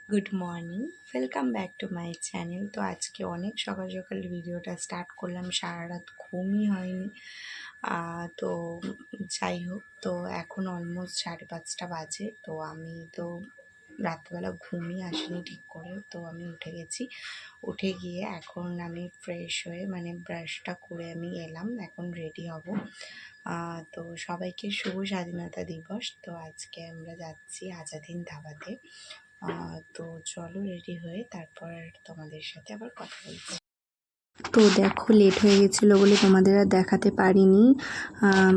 Good morning, welcome back to my channel. তো আজকে অনেক সকাল সকাল ভিডিওটা স্টার্ট করলাম, সারা রাত ঘুমই হয়নি। তো যাই হোক, তো এখন অলমোস্ট 5:30 বাজে। তো আমি তো রাত্রেবেলা ঘুমই আসেনি ঠিক করে, তো আমি উঠে গেছি। উঠে গিয়ে এখন আমি ফ্রেশ হয়ে মানে ব্রাশটা করে আমি এলাম, এখন রেডি হব। তো সবাইকে শুভ স্বাধীনতা দিবস। তো আজকে আমরা যাচ্ছি আজাদ হিন্দ ধাবাতে। তো চলো রেডি হয়ে তারপর তোমাদের সাথে আবার কথা বলছি। তো দেখো, লেট হয়ে গেছিলো বলে তোমাদের আর দেখাতে পারিনি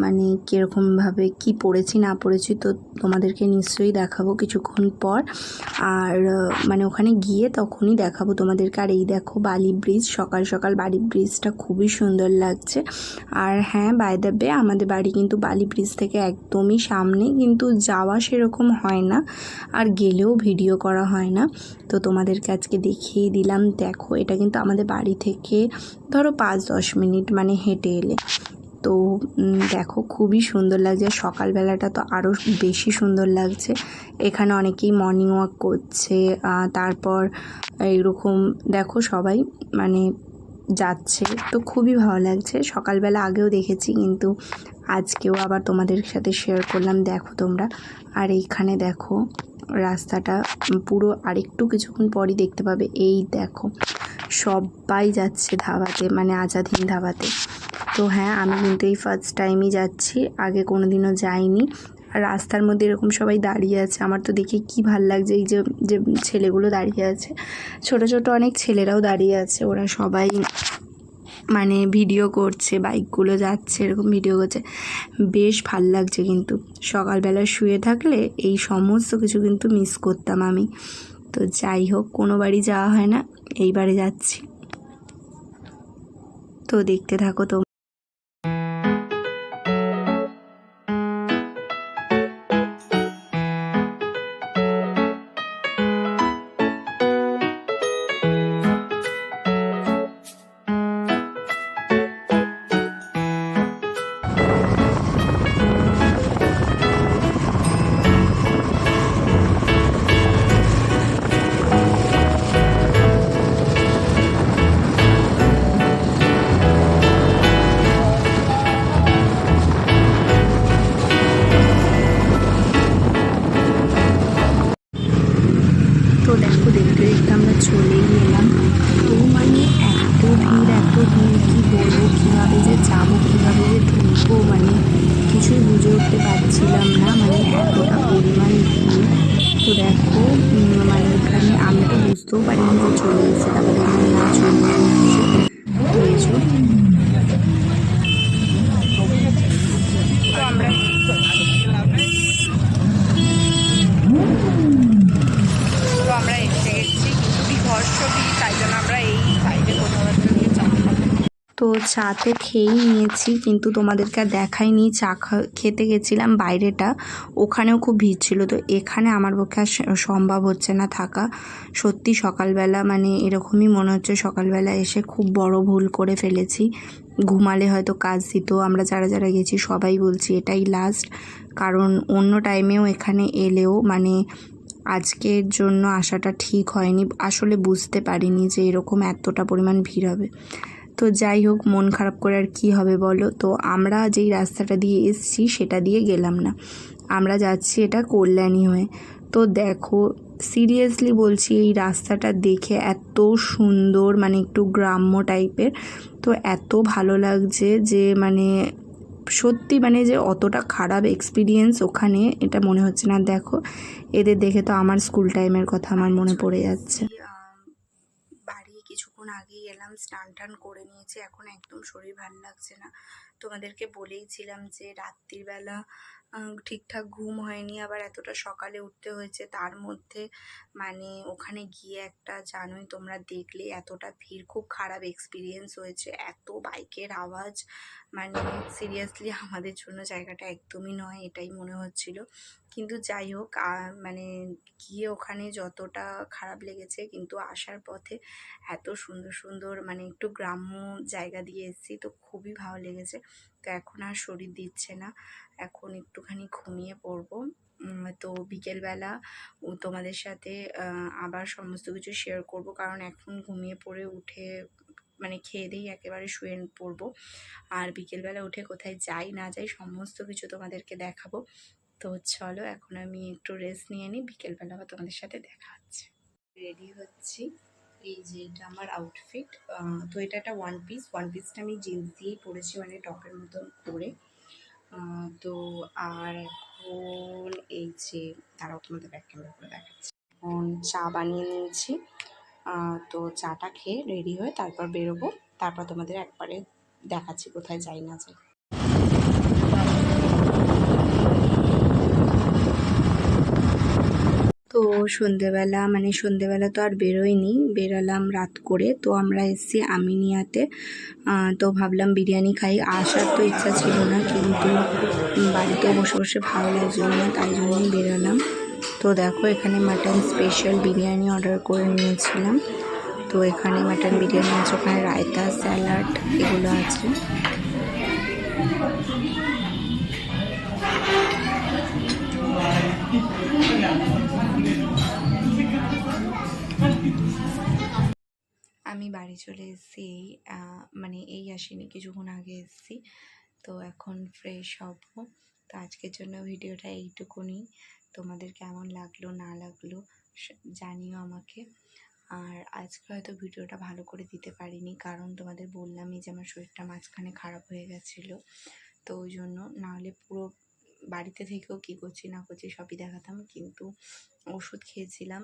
মানে কীরকমভাবে কি পড়েছি না পড়েছি। তো তোমাদেরকে নিশ্চয়ই দেখাবো কিছুক্ষণ পর। আর মানে ওখানে গিয়ে তখনই দেখাবো তোমাদেরকে। আর এই দেখো বালি ব্রিজ, সকাল সকাল বালি ব্রিজটা খুবই সুন্দর লাগছে। আর হ্যাঁ, বাই দ্য ওয়ে, আমাদের বাড়ি কিন্তু বালি ব্রিজ থেকে একদমই সামনে, কিন্তু যাওয়া সেরকম হয় না, আর গেলেও ভিডিও করা হয় না। তো তোমাদেরকে আজকে দেখিয়ে দিলাম। দেখো, এটা কিন্তু আমাদের বাড়ি থেকে ধরো 5-10 মিনিট মানে হেঁটে এলে। তো দেখো, খুবই সুন্দর লাগছে। সকালবেলাটা তো আরও বেশি সুন্দর লাগছে। এখানে অনেকেই মর্নিং ওয়াক করছে, তারপর এইরকম দেখো সবাই মানে যাচ্ছে। তো খুবই ভালো লাগছে। সকালবেলা আগেও দেখেছি, কিন্তু আজকেও আবার তোমাদের সাথে শেয়ার করলাম। দেখো তোমরা, আর এইখানে দেখো রাস্তাটা পুরো আরেকটু কিছুক্ষণ পরই দেখতে পাবে। এই দেখো সবাই যাচ্ছে ধাবাতে, মানে আজাদ হিন্দ ধাবাতে। তো হ্যাঁ, আমি কিন্তু এই ফার্স্ট টাইমই যাচ্ছি, আগে কোনো দিনও যাইনি। আর রাস্তার মধ্যে এরকম সবাই দাঁড়িয়ে আছে, আমার তো দেখে কি ভাল লাগছে। এই যে যে ছেলেগুলো দাঁড়িয়ে আছে, ছোট ছোট অনেক ছেলেরাও দাঁড়িয়ে আছে, ওরা সবাই মানে ভিডিও করছে, বাইকগুলো যাচ্ছে এরকম ভিডিও করছে। বেশ ভাল লাগছে। কিন্তু সকালবেলা শুয়ে থাকলে এই সমস্ত কিছু কিন্তু মিস করতাম আমি। তো যাই হোক, কোনো বাড়ি যাওয়া হয় না, এইবারে যাচ্ছি। তো দেখতে থাকো তো। তো দেখো, দেখতে দেখতে আমরা চলেই এলাম। তো মানে এত ভিড় কী বলবো, কীভাবে যে যাবো, কীভাবে যে ঢুকবো, মানে কিছুই বুঝে উঠতে পারছিলাম না, মানে এতটা পরিমাণ ভিড়। তো দেখো মানে এখানে আমি তো বুঝতেও পারিনি যে চলে এসেছে, তারপর দেখলাম না, চলে এসেছে। তো এসো, তো আমরা এসে গেছি। বিভৎস ভিড়, তাই জন্য আমরা এই সাইডে কোথাও একটা নিয়ে চা খাবো। তো চা তো খেয়েই নিয়েছি, কিন্তু তোমাদেরকে আর দেখাইনি। চা খেতে গেছিলাম বাইরেটা, ওখানেও খুব ভিড় ছিল। তো এখানে আমার পক্ষে আর সম্ভব হচ্ছে না থাকা। সত্যি সকালবেলা মানে এরকমই মনে হচ্ছে, সকালবেলা এসে খুব বড় ভুল করে ফেলেছি। ঘুমালে হয়তো কাজ দিত। আমরা যারা যারা গেছি সবাই বলছি এটাই লাস্ট, কারণ অন্য টাইমেও এখানে এলেও মানে আজকের জন্য আসাটা ঠিক হয়নি। আসলে বুঝতে পারিনি যে এরকম এতটা পরিমাণ ভিড় হবে। তো যাই হোক, মন খারাপ করে আর কী হবে বলো। তো আমরা যেই রাস্তাটা দিয়ে এসেছি সেটা দিয়ে গেলাম না, আমরা যাচ্ছি এটা কল্যাণী হয়ে। তো দেখো, সিরিয়াসলি বলছি, এই রাস্তাটা দেখে এত সুন্দর, মানে একটু গ্রাম্য টাইপের। তো এত ভালো লাগছে যে মানে সত্যি, মানে যে অতটা খারাপ এক্সপিরিয়েন্স ওখানে এটা মনে হচ্ছে না। দেখো, এদের দেখে তো আমার স্কুল টাইমের কথা আমার মনে পড়ে যাচ্ছে। বাড়ি কিছুক্ষণ আগেই এলাম, স্নান টান করে নিয়েছি, এখন একদম শরীর ভালো লাগছে না। তোমাদেরকে বলেইছিলাম যে রাত্রিবেলা ঠিকঠাক ঘুম হয়নি, আবার এতটা সকালে উঠতে হয়েছে। তার মধ্যে মানে ওখানে গিয়ে একটা, জানোই তোমরা দেখলে, এতটা ভিড়, খুব খারাপ এক্সপিরিয়েন্স হয়েছে। এত বাইকের আওয়াজ, মানে সিরিয়াসলি আমাদের জন্য জায়গাটা একদমই নয়, এটাই মনে হচ্ছিল। কিন্তু যাই হোক, মানে গিয়ে ওখানে যতটা খারাপ লেগেছে, কিন্তু আসার পথে এত সুন্দর সুন্দর মানে একটু গ্রাম্য জায়গা দিয়ে এসেছি, তো খুবই ভালো লেগেছে। তো এখন আর শরীর দিচ্ছে না, এখন একটুখানি ঘুমিয়ে পড়বো। তো বিকেলবেলা তোমাদের সাথে আবার সমস্ত কিছু শেয়ার করব, কারণ এখন ঘুমিয়ে পড়ে উঠে মানে খেয়ে দিয়েই একেবারে শুয়ে পড়বো। আর বিকেলবেলা উঠে কোথায় যাই না যাই সমস্ত কিছু তোমাদেরকে দেখাবো। তো চলো এখন আমি একটু রেস্ট নিয়ে নিই, বিকেলবেলা আবার তোমাদের সাথে দেখা হচ্ছে। রেডি হচ্ছি, এই যে এটা আমার আউটফিট। তো এটা একটা ওয়ান পিসটা আমি জিন্স দিয়েই পরেছি, মানে টপের মতন করে। তো আর এখন এই যে তারাও তোমাদের ব্যাক ক্যামেরা করে দেখাচ্ছি, এখন চা বানিয়ে নিয়েছি। তো চাটা খেয়ে রেডি হয়ে তারপর বেরোবো, তারপর তোমাদের একবারে দেখাচ্ছি কোথায় যাই না যাই। তো সন্ধেবেলা তো আর বেরোয়নি, বেরোলাম রাত করে। তো আমরা এসেছি আমিনিয়াতে। তো ভাবলাম বিরিয়ানি খাই, আসার তো ইচ্ছা ছিল না, কিন্তু বাড়িতেও বসে বসে ভালো লাগছিল না, তাই জন্যই বেরোলাম। তো দেখো এখানে মাটন স্পেশাল বিরিয়ানি অর্ডার করে নিয়েছিলাম। তো এখানে মাটন বিরিয়ানি আছে, ওখানে রায়তা, স্যালাড এগুলো আছে। আমি বাড়ি চলে এসেছি, মানে এই আসিনি, কিছুক্ষণ আগে এসেছি। তো এখন ফ্রেশ হব। তো আজকের জন্য ভিডিওটা এইটুকুনি। তোমাদের কেমন লাগলো না লাগলো জানিও আমাকে। আর আজকে হয়তো ভিডিওটা ভালো করে দিতে পারিনি, কারণ তোমাদের বললামই যে আমার শরীরটা মাঝখানে খারাপ হয়ে গেছিলো। তো ওই জন্য, নাহলে পুরো বাড়িতে থেকেও কী করছি না করছি সবই দেখাতাম। কিন্তু ওষুধ খেয়েছিলাম,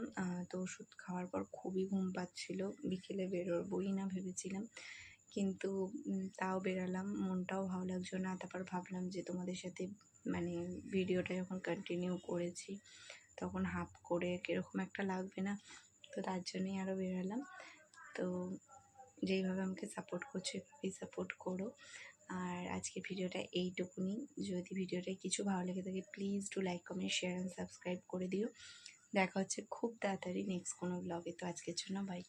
তো ওষুধ খাওয়ার পর খুবই ঘুম পাচ্ছিলো, বিকেলে বেরোবই না ভেবেছিলাম, কিন্তু তাও বেরালাম, মনটাও ভালো লাগছো না। তারপর ভাবলাম যে তোমাদের সাথে মানে ভিডিওটা যখন কন্টিনিউ করেছি তখন হাফ করে কীরকম একটা লাগবে না, তো তার জন্যই আরও বেরালাম। তো যেইভাবে আমাকে সাপোর্ট করছো এভাবেই সাপোর্ট করো। আর আজকে ভিডিওটা এইটুকুনি। যদি ভিডিওটায় কিছু ভালো লেগে থাকে please do like, comment, share and subscribe করে দিও। দেখা হচ্ছে খুব তাড়াতাড়ি নেক্সট কোনো ব্লগে। তো আজকের জন্য বাই।